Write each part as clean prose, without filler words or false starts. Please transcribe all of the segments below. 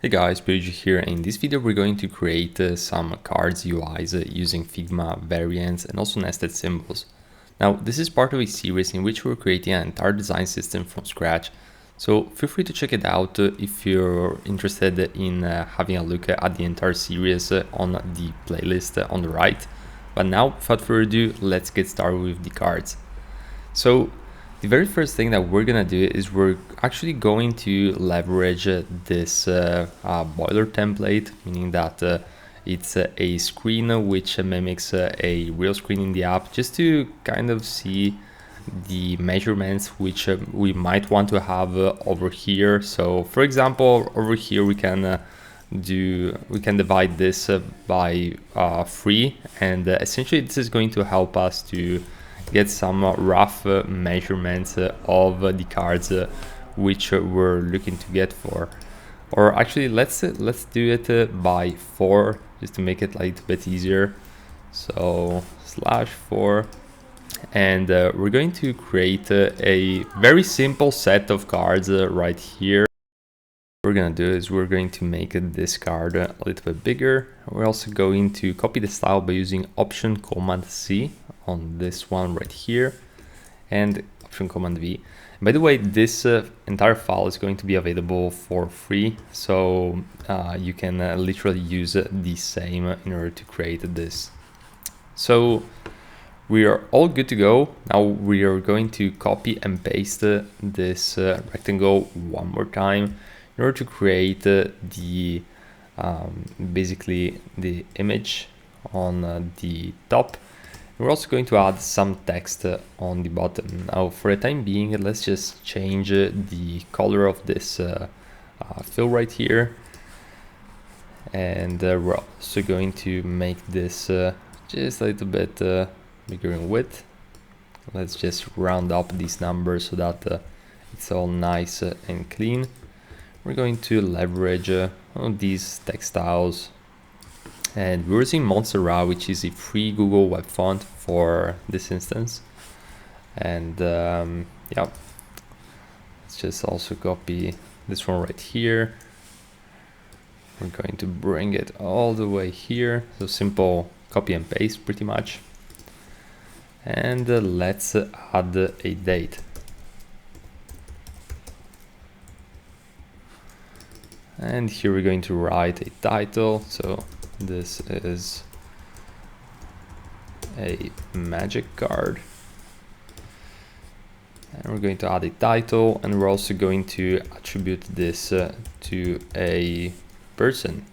Hey guys, Page here. In this video we're going to create some cards UIs using Figma variants and also nested symbols. Now this is part of a series in which we're creating an entire design system from scratch, so feel free to check it out if you're interested in having a look at the entire series on the playlist on the right. But now, without further ado, let's get started with the cards. So the very first thing that we're gonna do is we're actually going to leverage this boiler template, meaning that it's a screen which mimics a real screen in the app, just to kind of see the measurements which we might want to have over here. So for example, over here we can divide this by 3, and essentially this is going to help us to get some rough measurements of the cards which we're looking to get for. Or actually, let's do it by 4, just to make it a little bit easier. So /4, and we're going to create a very simple set of cards right here. What we're gonna do is we're going to make this card a little bit bigger. We're also going to copy the style by using Option Command C on this one right here, and Option Command V. By the way, this entire file is going to be available for free, so you can literally use the same in order to create this. So we are all good to go. Now we are going to copy and paste this rectangle one more time in order to create the basically the image on the top. We're also going to add some text on the bottom. Now for the time being, let's just change the color of this fill right here, and we're also going to make this just a little bit bigger in width. Let's just round up these numbers so that it's all nice and clean. We're going to leverage these textiles, and we're using Montserrat, which is a free Google web font for this instance. And yeah, let's just also copy this one right here. We're going to bring it all the way here, so simple copy and paste pretty much. And let's add a date. And here we're going to write a title. So this is a magic card. And we're going to add a title, and we're also going to attribute this to a person.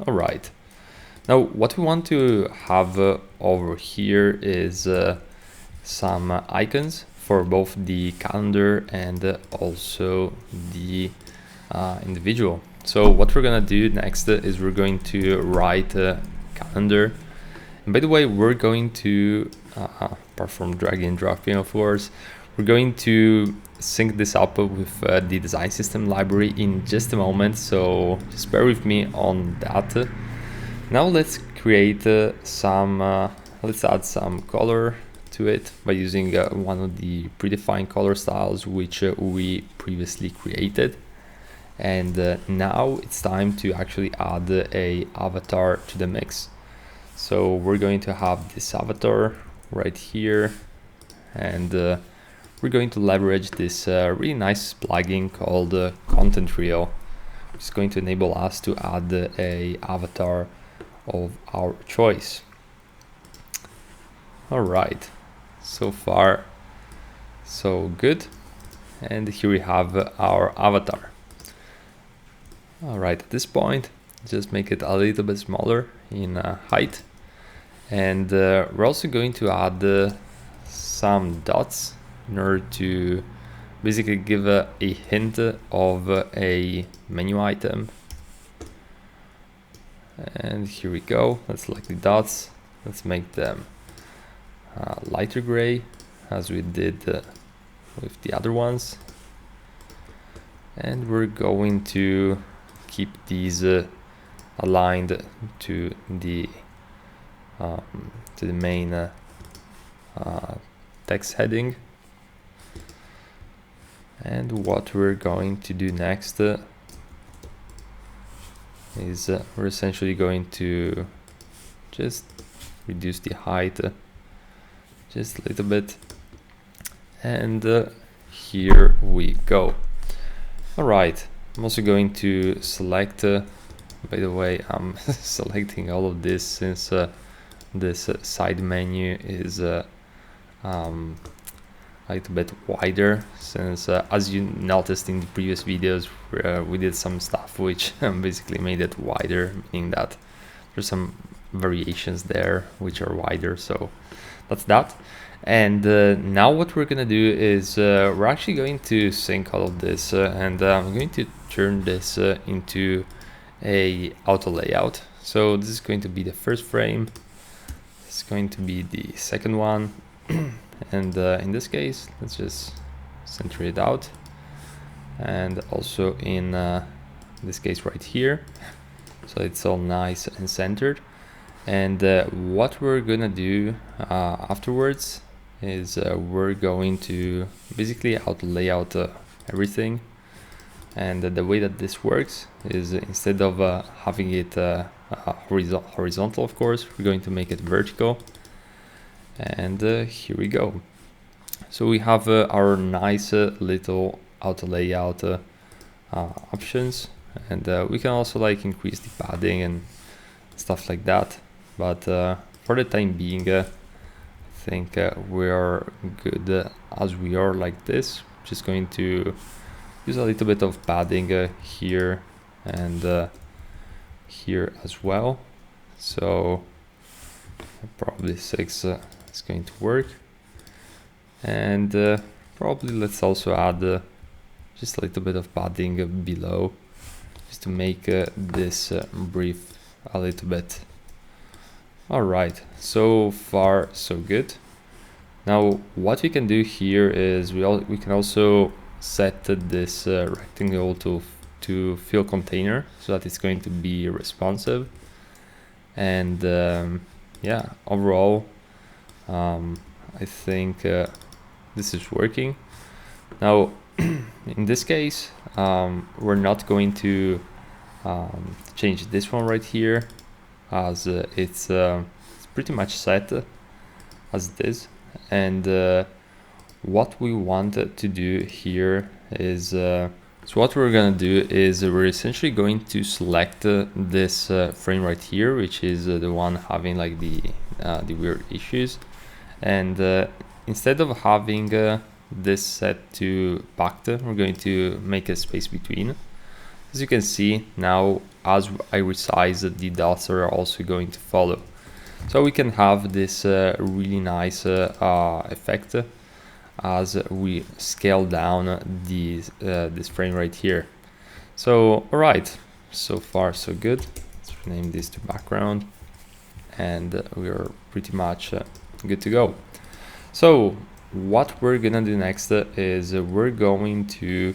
All right. Now what we want to have over here is some icons for both the calendar and also the individual. So what we're gonna do next is we're going to write a calendar. And by the way, we're going to, apart from drag and dropping, of course, we're going to sync this up with the design system library in just a moment. So just bear with me on that. Now let's create let's add some color to it by using one of the predefined color styles which we previously created. And now it's time to actually add a avatar to the mix. So we're going to have this avatar right here, and we're going to leverage this really nice plugin called Content Reel, which is going to enable us to add a avatar of our choice. All right, so far so good. And here we have our avatar. All right, at this point, just make it a little bit smaller in height. And we're also going to add some dots in order to basically give a hint of a menu item. And here we go. Let's select the dots. Let's make them lighter gray, as we did with the other ones. And we're going to keep these aligned to the main text heading. And what we're going to do next is we're essentially going to just reduce the height just a little bit, and here we go. All right, I'm also going to select, by the way, I'm selecting all of this since this side menu is a little bit wider, since as you noticed in the previous videos, we did some stuff which basically made it wider, meaning that there's some variations there which are wider. So that's that. And now what we're gonna do is we're actually going to sync all of this, and I'm going to turn this into a auto layout. So this is going to be the first frame, it's going to be the second one, and in this case let's just center it out, and also in this case right here, so it's all nice and centered. And what we're gonna do afterwards is we're going to basically auto layout everything. And the way that this works is instead of having it horizontal, of course, we're going to make it vertical. And here we go. So we have our nice little auto layout options, and we can also like increase the padding and stuff like that. But for the time being, I think we are good as we are like this. Just going to use a little bit of padding here and here as well. So probably 6 is going to work. And probably let's also add just a little bit of padding below, just to make this breathe a little bit. Alright, so far so good. Now what we can do here is we can also set this rectangle to fill container, so that it's going to be responsive. And yeah, overall I think this is working. Now in this case we're not going to change this one right here, as it's pretty much set as it is. And what we want to do here is so what we're gonna do is we're essentially going to select this frame right here, which is the one having like the weird issues. And instead of having this set to packed, we're going to make a space between. As you can see now, as I resize, the dots are also going to follow. So we can have this really nice effect as we scale down this frame right here. So alright, so far so good. Let's rename this to background, and we are pretty much good to go. So what we're gonna do next is we're going to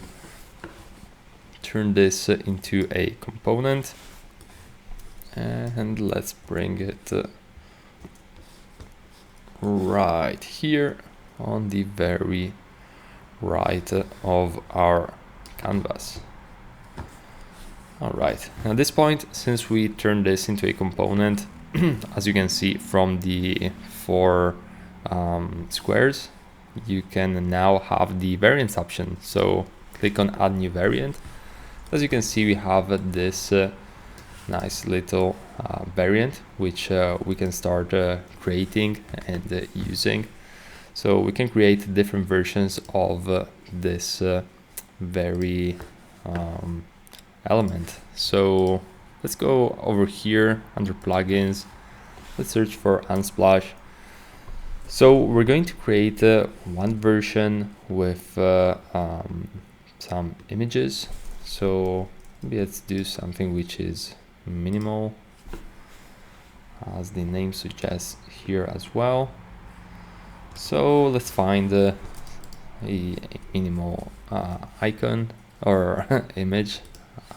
turn this into a component, and let's bring it right here on the very right of our canvas. All right, at this point, since we turned this into a component, as you can see from the 4 squares, you can now have the variants option. So click on add new variant. As you can see, we have this nice little variant which we can start creating and using. So we can create different versions of this very element. So let's go over here under plugins, let's search for Unsplash. So we're going to create one version with some images. So maybe let's do something which is minimal, as the name suggests here as well. So let's find a minimal icon or image,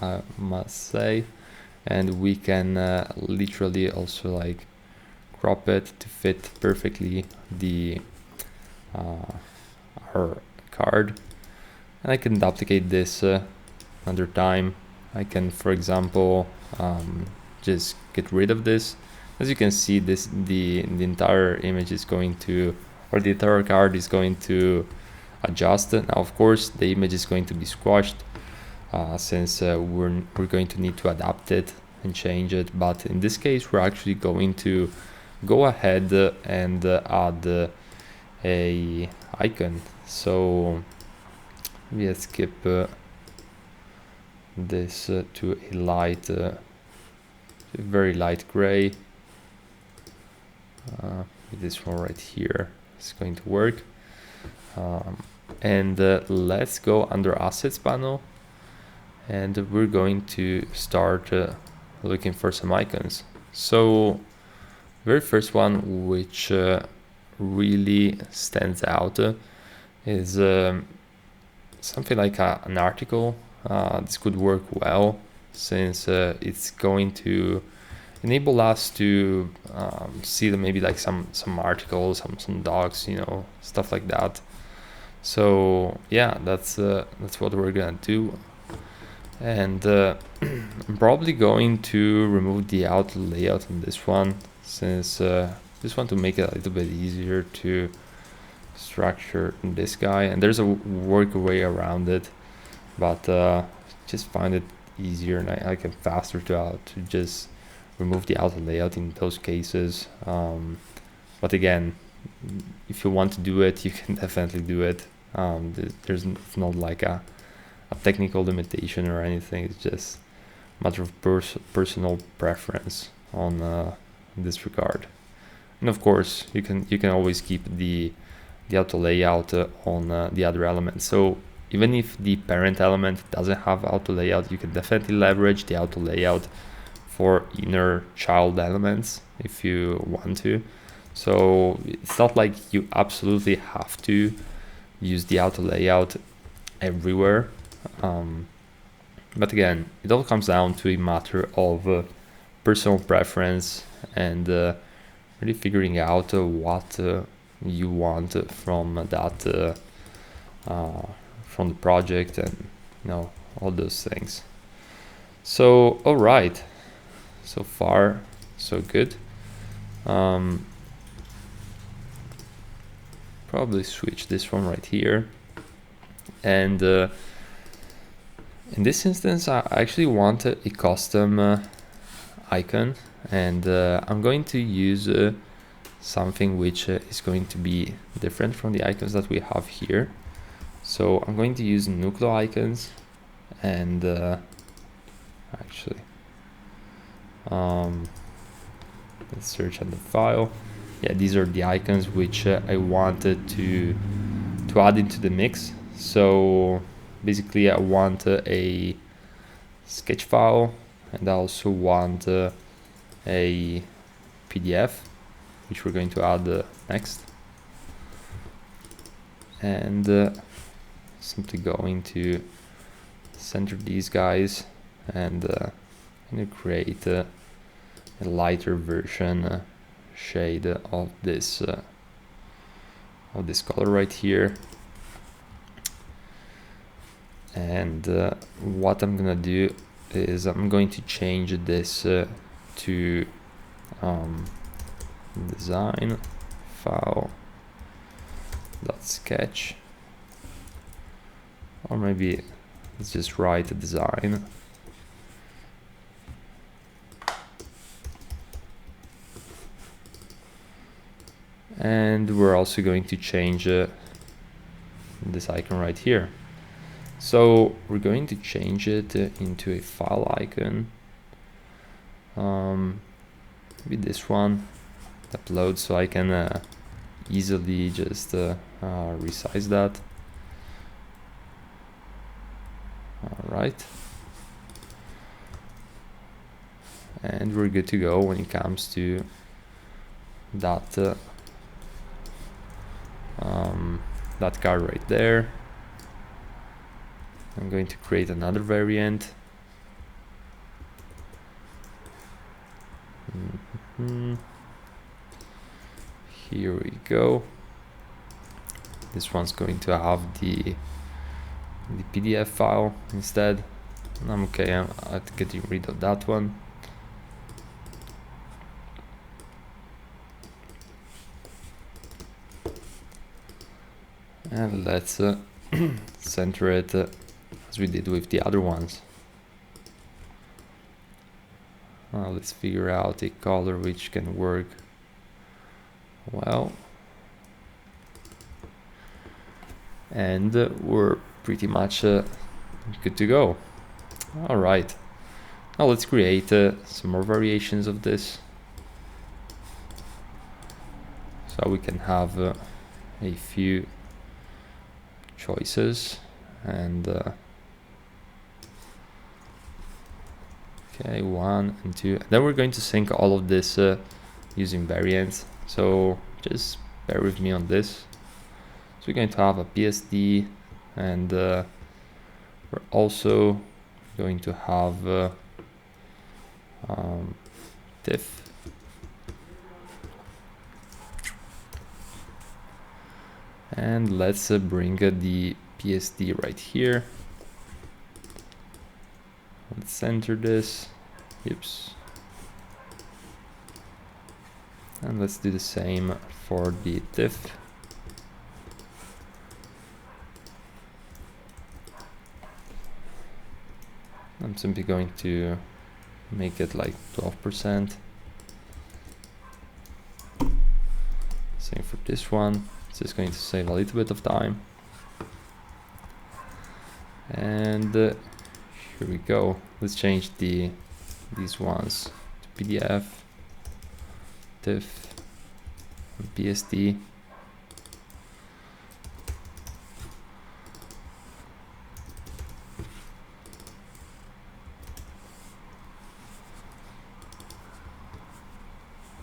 I must say, and we can literally also like crop it to fit perfectly the our card. And I can duplicate this another time I can, for example, just get rid of this. As you can see, the entire image is going to, or the entire card is going to adjust. Now, of course, the image is going to be squashed since we're going to need to adapt it and change it. But in this case, we're actually going to go ahead and add a icon. So let's skip this to a light, very light gray. This one right here is going to work. And let's go under Assets panel, and we're going to start looking for some icons. So very first one which really stands out is something like an article. This could work well since it's going to enable us to see maybe like some articles, some docs, you know, stuff like that. So yeah, that's what we're gonna do. And I'm probably going to remove the auto layout on this one, since just want to make it a little bit easier to structure this guy. And there's a way around it, but just find it easier and I can faster to just remove the auto layout in those cases. But again, if you want to do it, you can definitely do it. It's not like a technical limitation or anything. It's just a matter of personal preference on this regard. And of course, you can always keep the auto layout on the other elements. So even if the parent element doesn't have auto layout, you can definitely leverage the auto layout for inner child elements if you want to. So it's not like you absolutely have to use the auto layout everywhere. But again, it all comes down to a matter of personal preference and really figuring out what you want from that from the project, and you know, all those things. So all right, so far so good. Probably switch this one right here, and in this instance I actually want a custom icon, and I'm going to use something which is going to be different from the icons that we have here. So I'm going to use Nucleo icons, and actually let's search on the file. Yeah, these are the icons which I wanted to add into the mix. So basically I want a sketch file, and I also want a PDF, which we're going to add next. And simply going to center these guys and create a lighter version shade of this color right here. And what I'm gonna do is I'm going to change this to design file .sketch, or maybe let's just write a design. And we're also going to change this icon right here. So we're going to change it into a file icon. Maybe this one, upload, so I can easily just resize that. All right. And we're good to go when it comes to that that card right there. I'm going to create another variant. Here we go. This one's going to have the PDF file instead. I'm okay, I'm getting rid of that one. And let's center it as we did with the other ones. Let's figure out a color which can work well. And we're pretty much good to go. All right, now let's create some more variations of this, so we can have a few choices. And okay, 1 and 2, and then we're going to sync all of this using variants, so just bear with me on this. So we're going to have a PSD, and we're also going to have diff, and let's bring the PSD right here. Let's center this. Oops. And let's do the same for the diff. I'm simply going to make it like 12%. Same for this one. It's just going to save a little bit of time. And here we go. Let's change these ones to PDF, diff, and PSD.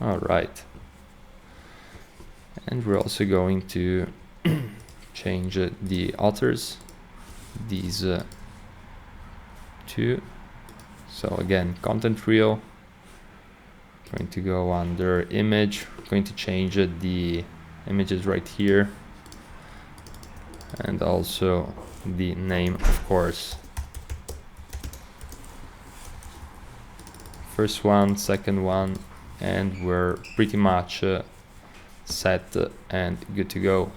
All right. And we're also going to change the authors, these two. So again, content reel, going to go under image, going to change the images right here, and also the name, of course. First one, second one, and we're pretty much set and good to go.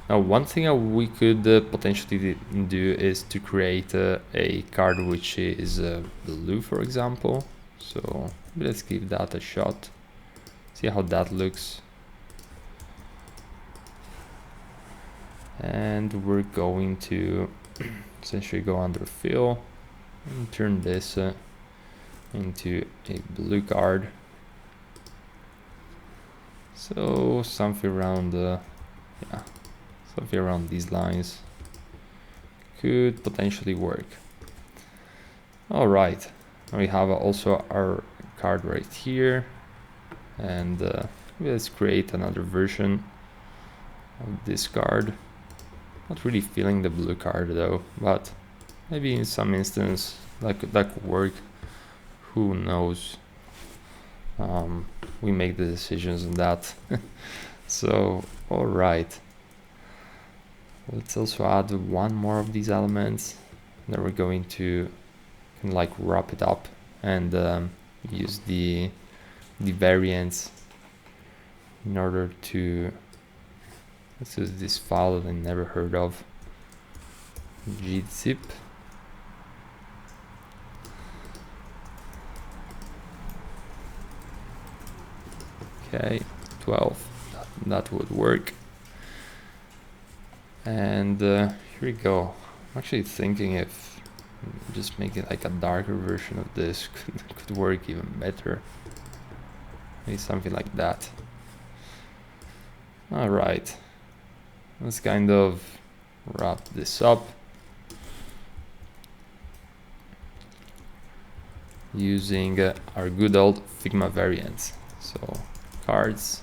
Now, one thing we could potentially do is to create a card which is blue, for example. So let's give that a shot, see how that looks. And we're going to essentially go under fill and turn this into a blue card. So something around something around these lines could potentially work. All right, we have also our card right here, and let's create another version of this card. Not really feeling the blue card though, but maybe in some instance that could work. Who knows? We make the decisions on that. So, all right. Let's also add one more of these elements. Then we're going to kind of like wrap it up and use the variants in order to, let's use this file that I never heard of, gzip. Okay, 12, that would work. And here we go. I'm actually thinking if just making like a darker version of this could work even better. Maybe something like that. All right, let's kind of wrap this up using our good old Figma variants. So cards,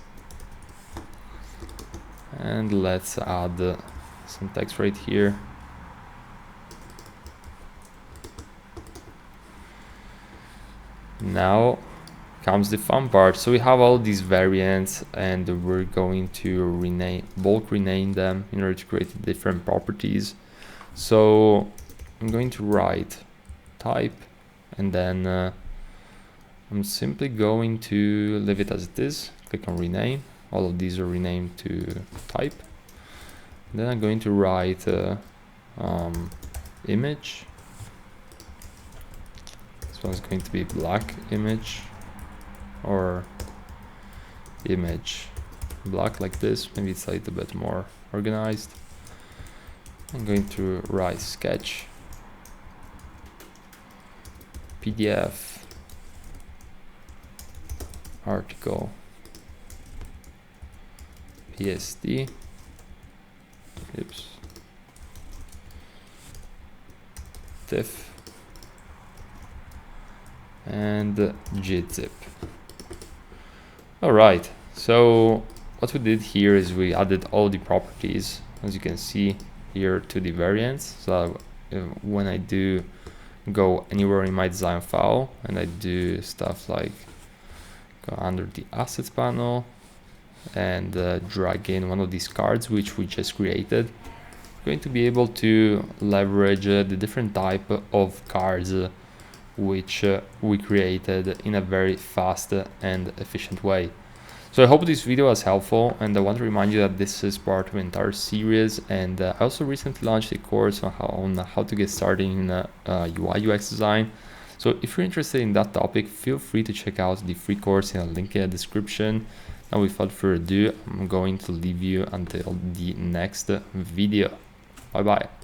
and let's add some text right here. Now comes the fun part. So we have all these variants, and we're going to bulk rename them in order to create different properties. So I'm going to write type, and then I'm simply going to leave it as it is. Click on rename. All of these are renamed to type. Then I'm going to write image. This one's going to be black image, or image black, like this. Maybe it's a little bit more organized. I'm going to write sketch, PDF, article, PSD, diff, and gzip. Alright, so what we did here is we added all the properties, as you can see here, to the variants. So when I do go anywhere in my design file and I do stuff like go under the assets panel and drag in one of these cards which we just created, we're going to be able to leverage the different type of cards which we created in a very fast and efficient way. So I hope this video was helpful, and I want to remind you that this is part of an entire series, and I also recently launched a course on how to get started in UI UX design. So if you're interested in that topic, feel free to check out the free course in a link in the description. Now without further ado, I'm going to leave you until the next video. Bye bye.